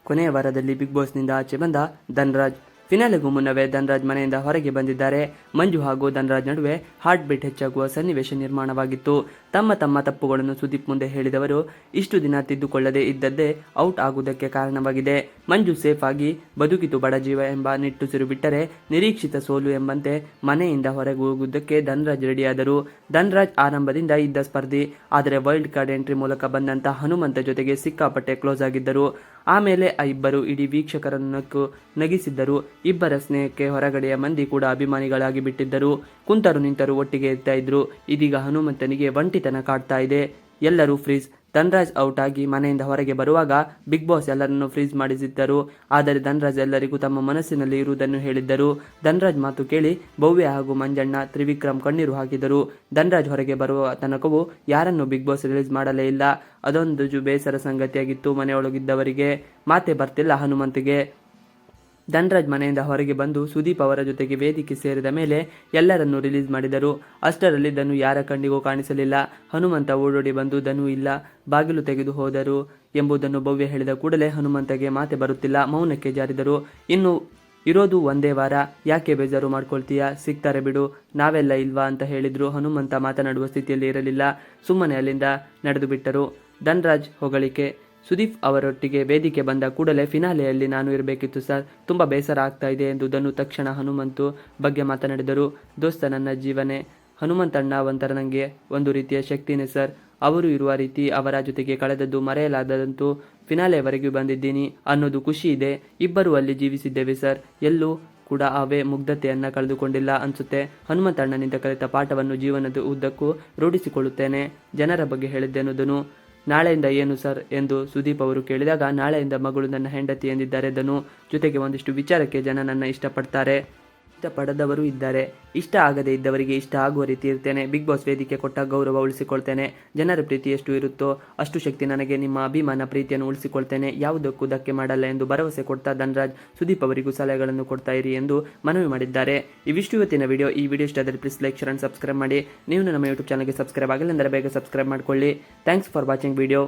ಕೊನೆಯ ವಾರದಲ್ಲಿ ಬಿಗ್ ಬಾಸ್ನಿಂದ ಆಚೆ ಬಂದ ಧನ್ರಾಜ್. ಫಿನಾಲೆಗೂ ಮುನ್ನವೇ ಧನ್ರಾಜ್ ಮನೆಯಿಂದ ಹೊರಗೆ ಬಂದಿದ್ದಾರೆ. ಮಂಜು ಹಾಗೂ ಧನ್ರಾಜ್ ನಡುವೆ ಹಾರ್ಟ್ ಬೀಟ್ ಹೆಚ್ಚಾಗುವ ಸನ್ನಿವೇಶ ನಿರ್ಮಾಣವಾಗಿತ್ತು. ತಮ್ಮ ತಪ್ಪುಗಳನ್ನು ಸುದೀಪ್ ಮುಂದೆ ಹೇಳಿದವರು ಇಷ್ಟು ದಿನ ತಿದ್ದುಕೊಳ್ಳದೆ ಇದ್ದದ್ದೇ ಔಟ್ ಆಗುವುದಕ್ಕೆ ಕಾರಣವಾಗಿದೆ. ಮಂಜು ಸೇಫ್ ಆಗಿ ಬದುಕಿತು ಬಡಜೀವ ಎಂಬ ನಿಟ್ಟುಸಿರು ಬಿಟ್ಟರೆ ನಿರೀಕ್ಷಿತ ಸೋಲು ಎಂಬಂತೆ ಮನೆಯಿಂದ ಹೊರಗೆ ಹೋಗುವುದಕ್ಕೆ ಧನ್ರಾಜ್ ರೆಡಿಯಾದರು. ಧನ್ರಾಜ್ ಆರಂಭದಿಂದ ಇದ್ದ ಸ್ಪರ್ಧಿ, ಆದರೆ ವೈಲ್ಡ್ ಕಾರ್ಡ್ ಎಂಟ್ರಿ ಮೂಲಕ ಬಂದಂತ ಹನುಮಂತ ಜೊತೆಗೆ ಸಿಕ್ಕಾಪಟ್ಟೆ ಕ್ಲೋಸ್ ಆಗಿದ್ದರು. ಆಮೇಲೆ ಆ ಇಬ್ಬರು ಇಡೀ ವೀಕ್ಷಕರನ್ನು ನಗಿಸಿದ್ದರು. ಇಬ್ಬರ ಸ್ನೇಹಕ್ಕೆ ಹೊರಗಡೆಯ ಮಂದಿ ಕೂಡ ಅಭಿಮಾನಿಗಳಾಗಿ ಬಿಟ್ಟಿದ್ದರು. ಕುಂತರು ನಿಂತರು ಒಟ್ಟಿಗೆ ಇರ್ತಾ ಇದ್ರು. ಇದೀಗ ಹನುಮಂತನಿಗೆ ಒಂಟಿತನ ಕಾಡ್ತಾ ಇದೆ. ಎಲ್ಲರೂ ಫ್ರೀಸ್. ಧನ್ರಾಜ್ ಔಟ್ ಆಗಿ ಮನೆಯಿಂದ ಹೊರಗೆ ಬರುವಾಗ ಬಿಗ್ ಬಾಸ್ ಎಲ್ಲರನ್ನು ಫ್ರೀಸ್ ಮಾಡಿಸಿದ್ದರು. ಆದರೆ ಧನ್ರಾಜ್ ಎಲ್ಲರಿಗೂ ತಮ್ಮ ಮನಸ್ಸಿನಲ್ಲಿ ಇರುವುದನ್ನು ಹೇಳಿದ್ದರು. ಧನ್ರಾಜ್ ಮಾತು ಕೇಳಿ ಭವ್ಯ ಹಾಗೂ ಮಂಜಣ್ಣ, ತ್ರಿವಿಕ್ರಮ್ ಕಣ್ಣೀರು ಹಾಕಿದರು. ಧನ್ರಾಜ್ ಹೊರಗೆ ಬರುವ ತನಕವೂ ಯಾರನ್ನು ಬಿಗ್ ಬಾಸ್ ರಿಲೀಸ್ ಮಾಡಲೇ ಇಲ್ಲ. ಅದೊಂದು ಬೇಸರ ಸಂಗತಿಯಾಗಿತ್ತು ಮನೆಯೊಳಗಿದ್ದವರಿಗೆ. ಮಾತೆ ಬರ್ತಿಲ್ಲ ಹನುಮಂತಿಗೆ. ಧನ್ರಾಜ್ ಮನೆಯಿಂದ ಹೊರಗೆ ಬಂದು ಸುದೀಪ್ ಅವರ ಜೊತೆಗೆ ವೇದಿಕೆ ಸೇರಿದ ಮೇಲೆ ಎಲ್ಲರನ್ನೂ ರಿಲೀಸ್ ಮಾಡಿದರು. ಅಷ್ಟರಲ್ಲಿ ಧನು ಯಾರ ಕಣ್ಣಿಗೂ ಕಾಣಿಸಲಿಲ್ಲ. ಹನುಮಂತ ಓಡೋಡಿ ಬಂದು ಧನು ಇಲ್ಲ, ಬಾಗಿಲು ತೆಗೆದು ಹೋದರು ಎಂಬುದನ್ನು ಭವ್ಯ ಹೇಳಿದ ಕೂಡಲೇ ಹನುಮಂತಗೆ ಮಾತೆ ಬರುತ್ತಿಲ್ಲ. ಮೌನಕ್ಕೆ ಜಾರಿದರು. ಇನ್ನು ಇರೋದು ಒಂದೇ ವಾರ, ಯಾಕೆ ಬೇಜಾರು ಮಾಡ್ಕೊಳ್ತೀಯಾ, ಸಿಗ್ತಾರೆ ಬಿಡು, ನಾವೆಲ್ಲ ಇಲ್ವಾ ಅಂತ ಹೇಳಿದ್ರು. ಹನುಮಂತ ಮಾತನಾಡುವ ಸ್ಥಿತಿಯಲ್ಲಿ ಇರಲಿಲ್ಲ. ಸುಮ್ಮನೆ ಅಲ್ಲಿಂದ ನಡೆದು ಬಿಟ್ಟರು. ಧನ್ರಾಜ್ ಹೊಗಳಿಕೆ. ಸುದೀಪ್ ಅವರೊಟ್ಟಿಗೆ ವೇದಿಕೆ ಬಂದ ಕೂಡಲೇ ಫಿನಾಲೆಯಲ್ಲಿ ನಾನು ಇರಬೇಕಿತ್ತು ಸರ್, ತುಂಬ ಬೇಸರ ಆಗ್ತಾ ಇದೆ ಎಂದು ಧನು ತಕ್ಷಣ ಹನುಮಂತು ಬಗ್ಗೆ ಮಾತನಾಡಿದರು. ದೋಸ್ತ ನನ್ನ ಜೀವನೇ, ಹನುಮಂತಣ್ಣ ಒಂಥರ ನನಗೆ ಒಂದು ರೀತಿಯ ಶಕ್ತಿನೇ ಸರ್. ಅವರು ಇರುವ ರೀತಿ, ಅವರ ಜೊತೆಗೆ ಕಳೆದದ್ದು ಮರೆಯಲಾದಂತೂ. ಫಿನಾಲೆವರೆಗೂ ಬಂದಿದ್ದೀನಿ ಅನ್ನೋದು ಖುಷಿ ಇದೆ. ಇಬ್ಬರು ಅಲ್ಲಿ ಜೀವಿಸಿದ್ದೇವೆ ಸರ್, ಎಲ್ಲೂ ಕೂಡ ಅವೇ ಮುಗ್ಧತೆಯನ್ನು ಕಳೆದುಕೊಂಡಿಲ್ಲ ಅನಿಸುತ್ತೆ. ಹನುಮಂತಣ್ಣನಿಂದ ಕಲಿತ ಪಾಠವನ್ನು ಜೀವನದ ಉದ್ದಕ್ಕೂ ರೂಢಿಸಿಕೊಳ್ಳುತ್ತೇನೆ. ಜನರ ಬಗ್ಗೆ ಹೇಳಿದ್ದೇನು. ನಾಳೆಯಿಂದ ಏನು ಸರ್ ಎಂದು ಸುದೀಪ್ ಅವರು ಕೇಳಿದಾಗ, ನಾಳೆಯಿಂದ ಮಗಳು ನನ್ನ ಹೆಂಡತಿ ಎಂದಿದ್ದಾರೆ ಧನು. ಜೊತೆಗೆ ಒಂದಿಷ್ಟು ವಿಚಾರಕ್ಕೆ ಜನ ನನ್ನ ಇಷ್ಟಪಡ್ತಾರೆ, ಇಷ್ಟಪಡದವರು ಇದ್ದಾರೆ. ಇಷ್ಟ ಆಗದೇ ಇದ್ದವರಿಗೆ ಇಷ್ಟ ಆಗುವ ರೀತಿ ಇರ್ತೇನೆ. ಬಿಗ್ ಬಾಸ್ ವೇದಿಕೆ ಕೊಟ್ಟ ಗೌರವ ಉಳಿಸಿಕೊಳ್ತೇನೆ. ಜನರ ಪ್ರೀತಿ ಎಷ್ಟು ಇರುತ್ತೋ ಅಷ್ಟು ಶಕ್ತಿ ನನಗೆ. ನಿಮ್ಮ ಅಭಿಮಾನ ಪ್ರೀತಿಯನ್ನು ಉಳಿಸಿಕೊಳ್ತೇನೆ, ಯಾವುದಕ್ಕೂ ಧಕ್ಕೆ ಮಾಡಲ್ಲ ಎಂದು ಭರವಸೆ ಕೊಡ್ತಾ ಧನ್ರಾಜ್ ಸುದೀಪ್ ಅವರಿಗೂ ಸಲಹೆಗಳನ್ನು ಕೊಡ್ತಾ ಇರಿ ಎಂದು ಮನವಿ ಮಾಡಿದ್ದಾರೆ. ಇವಿಷ್ಟು ಇವತ್ತಿನ ವಿಡಿಯೋ. ಈ ವಿಡಿಯೋ ಇಷ್ಟ ಆದರೆ please like, share and subscribe ಮಾಡಿ. ನೀವು ನಮ್ಮ ಯೂಟ್ಯೂಬ್ ಚಾನಲ್ಗೆ ಸಬ್ಸ್ಕ್ರೈಬ್ ಆಗಿಲ್ಲ ಅಂದರೆ ಬೇಗ ಸಬ್ಸ್ಕ್ರೈಬ್ ಮಾಡ್ಕೊಳ್ಳಿ. Thanks for watching video.